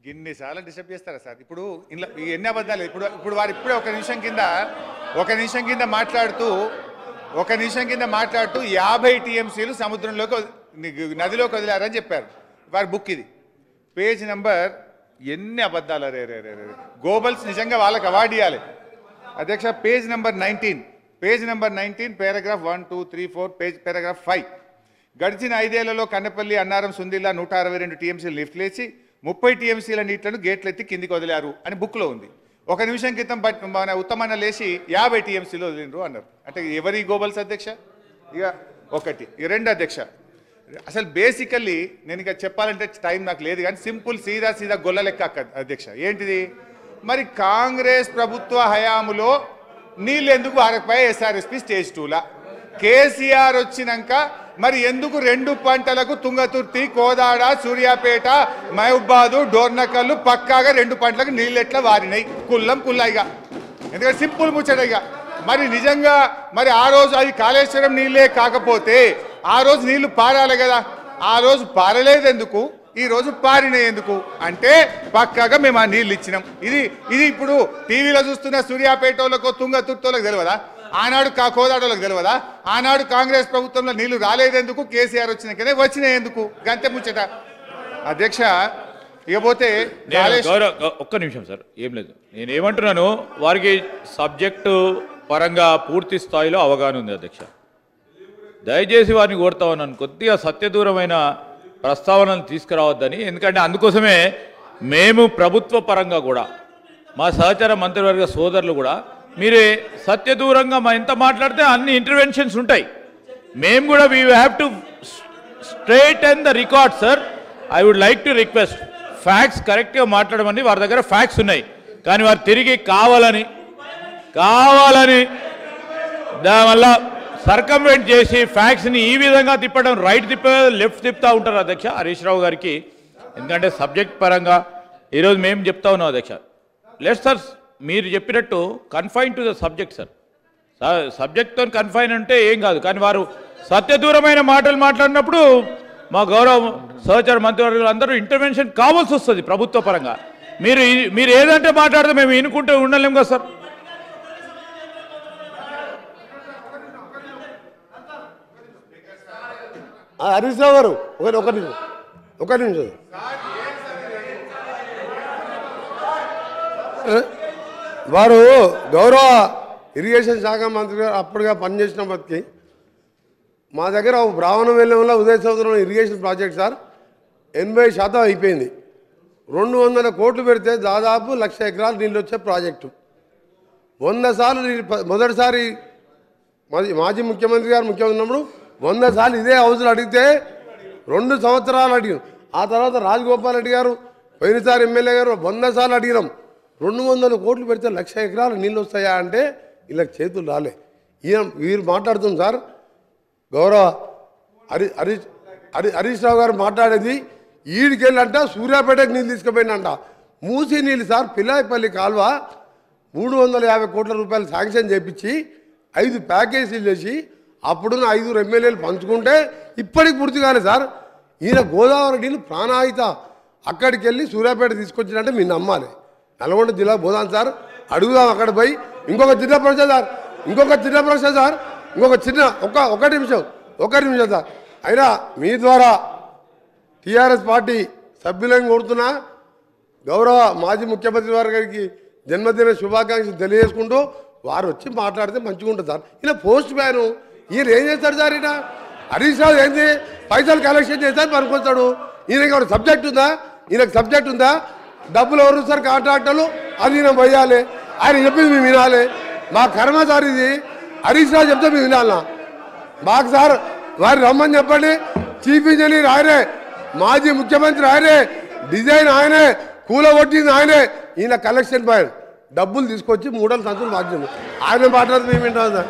ఇన్నిసార్లు డిస్టర్బ్ చేస్తారా సార్? ఇప్పుడు ఇలా ఎన్ని అబద్ధాలు? ఇప్పుడు వారు ఇప్పుడే ఒక నిమిషం కింద మాట్లాడుతూ 50 టీఎంసీలు సముద్రంలోకి నదిలోకి వదిలారని చెప్పారు. వారి బుక్ ఇది, పేజ్ నెంబర్. ఎన్ని అబద్ధాలు! రే రే రే రే గోబల్స్ నిజంగా వాళ్ళకి అవార్డు ఇవ్వాలి అధ్యక్ష. Page number 19 paragraph 1, 2, 3, 4 paragraph 5. గడిచిన 5 ఏళ్లలో కన్నపల్లి, అన్నారం, సుందిల్లా 162 టీఎంసీలు లిఫ్ట్ లేచి 30 టీఎంసీల నీళ్లను గేట్లెత్తి కిందికి వదిలారు అని బుక్లో ఉంది. ఒక నిమిషం క్రితం మన ఉత్తమన్న లేచి 50 టీఎంసీలు వదిలిండ్రు అన్నారు. అంటే ఎవరి గోబల్స్ అధ్యక్ష? ఇక ఒకటి. 2 అధ్యక్ష, అసలు బేసికల్లీ నేను ఇక చెప్పాలంటే టైం నాకు లేదు కానీ సింపుల్ సీదా గొల్ల లెక్క అధ్యక్ష. ఏంటిది మరి? కాంగ్రెస్ ప్రభుత్వ హయాములో నీళ్ళు ఎందుకు అరపై ఎస్ఆర్ఎస్పి స్టేజ్ 2లా? కేసీఆర్ వచ్చినాక మరి ఎందుకు 2 పంటలకు తుంగతుర్తి, కోదాడ, సూర్యాపేట, మహబూబాదు, డోర్నకల్లు పక్కాగా 2 పంటలకు నీళ్ళు ఎట్లా వారినాయి? కుల్లాయిగా. ఎందుకంటే సింపుల్ ముచ్చటగా మరి నిజంగా మరి ఆ రోజు అది కాళేశ్వరం నీళ్ళే కాకపోతే ఆ రోజు నీళ్లు పారాలి కదా. ఆ రోజు పారలేదు ఎందుకు, ఈ రోజు పారినాయి ఎందుకు అంటే పక్కాగా మేము ఆ నీళ్ళు ఇచ్చినాం. ఇది ఇప్పుడు టీవీలో చూస్తున్న సూర్యాపేటోళ్ళకో తుంగతుర్తోళ్ళకి తెలియదా? ఆనాడు కోదాడోళ్ళకి తెలియదా? ఆనాడు కాంగ్రెస్ ప్రభుత్వంలో నీళ్లు రాలేదెందుకు, కేసీఆర్ వచ్చినాకనే వచ్చినాయి ఎందుకు? గంతే ముచ్చట అధ్యక్ష. ఇకపోతే ఒక్క నిమిషం సార్, ఏం లేదు, నేను ఏమంటున్నాను, వారికి సబ్జెక్టు పరంగా పూర్తి స్థాయిలో అవగాహన ఉంది అధ్యక్ష. దయచేసి వారిని కోరుతా ఉన్నాను, కొద్దిగా సత్యదూరమైన ప్రస్తావనలు తీసుకురావద్దని. ఎందుకంటే అందుకోసమే మేము ప్రభుత్వ పరంగా కూడా మా సహచర మంత్రివర్గ సోదరులు కూడా మీరే సత్యదూరంగా ఎంత మాట్లాడితే అన్ని ఇంటర్వెన్షన్స్ ఉంటాయి. మేము కూడా we have to straight and the record sir. I would like to request facts కరెక్ట్గా మాట్లాడమని. వారి దగ్గర ఫ్యాక్ట్స్ ఉన్నాయి కానీ వారు తిరిగి కావాలని దానివల్ల సర్కంవెంట్ చేసి ఫ్యాక్ట్స్ని ఈ విధంగా తిప్పడం, రైట్ లెఫ్ట్ తిప్పుతూ ఉంటారు అధ్యక్ష హరీష్ రావు గారికి. ఎందుకంటే సబ్జెక్ట్ పరంగా ఈరోజు మేము చెప్తా ఉన్నాం అధ్యక్ష. లెట్స్ సార్, మీరు చెప్పినట్టు confine to the subject sir. సబ్జెక్ట్తో కన్ఫైన్ అంటే ఏం కాదు, కానీ వారు సత్యదూరమైన మాటలు మాట్లాడినప్పుడు మా గౌరవ సహచర మంత్రివర్గులు అందరూ ఇంటర్వెన్షన్ కావాల్సి వస్తుంది ప్రభుత్వ పరంగా. మీరు ఏదంటే మాట్లాడితే మేము వినుకుంటూ ఉండలేము కదా సార్. హరీష్ రావు గారు ఒక నిమిషం. వారు గౌరవ ఇరిగేషన్ శాఖ మంత్రి గారు అప్పుడుగా పనిచేసినప్పటికీ మా దగ్గర బ్రాహ్మణ వెల్లంలో ఉదయ సముద్రం ఇరిగేషన్ ప్రాజెక్ట్ సార్ 80% అయిపోయింది. 200 కోట్లు పెడితే దాదాపు 1,00,000 ఎకరాలు నీళ్ళు వచ్చే ప్రాజెక్టు. 100 సార్లు మొదటిసారి మాజీ ముఖ్యమంత్రి గారు ముఖ్యమంత్రి ఉన్నప్పుడు 100 సార్లు ఇదే హౌస్లో అడిగితే 2 సంవత్సరాలు అడిగాం. ఆ తర్వాత రాజగోపాల్ రెడ్డి గారు పోయినసారి ఎమ్మెల్యే గారు 100 సార్లు అడిగినాం. 200 కోట్లు పెడితే 1,00,000 ఎకరాలు నీళ్ళు వస్తాయా అంటే వీళ్ళకి చేతులు రాలే. వీరు మాట్లాడుతుంది సార్, గౌరవ హరీష్ రావు గారు మాట్లాడేది ఈడికెళ్ళంట సూర్యాపేటకు నీళ్ళు తీసుకుపోయినంట. మూసీ నీళ్ళు సార్, పిల్లాయిపల్లి కాల్వ 350 కోట్ల రూపాయలు శాంక్షన్ చేయించి 5 ప్యాకేజీలు చేసి అప్పుడున్న 5 ఎమ్మెల్యేలు పంచుకుంటే ఇప్పటికి పూర్తి కాలేదు సార్. ఈయన గోదావరి నీళ్ళు ప్రాణాయిత అక్కడికి వెళ్ళి సూర్యాపేట తీసుకొచ్చినట్టే మీరు నమ్మాలి. నల్గొండ జిల్లా పోదాం సార్, అడుగుదాం అక్కడ పోయి. ఇంకొక చిన్న ప్రశ్న సార్, ఒక నిమిషం సార్. అయినా మీ ద్వారా టీఆర్ఎస్ పార్టీ సభ్యులను కోరుతున్నా, గౌరవ మాజీ ముఖ్యమంత్రి వారి గారికి జన్మదిన శుభాకాంక్షలు తెలియజేసుకుంటూ వారు వచ్చి మాట్లాడితే మంచిగా ఉంటుంది సార్. ఇలా పోస్ట్ బ్యాను ఈయన ఏం చేస్తాడు సార్? ఈయన హరీష్ రావు ఏంది పైసలు కలెక్షన్ చేస్తారు పనుకొస్తాడు. ఈయనకి ఎవరు సబ్జెక్ట్ ఉందా? ఈయనకు సబ్జెక్ట్ ఉందా? డబ్బులు ఎవరు సార్? కాంట్రాక్టర్లు. అది ఈయన పోయాలి, ఆయన చెప్పింది మేము వినాలి. మా కర్మ సార్ ఇది. హరీష్ రావు చెప్తే మేము వినాలన్నా? మాకు సార్ వారు రమ్మని చెప్పండి. చీఫ్ ఇంజనీర్ ఆయనే, మాజీ ముఖ్యమంత్రి ఆయనే, డిజైన్ ఆయనే, కూలగొట్టింది ఆయనే. ఈయన కలెక్షన్ పాయింట్ డబ్బులు తీసుకొచ్చి 3 సంచులు బాధ్యత ఆయన మాట్లాడితే మేము వింటాం సార్.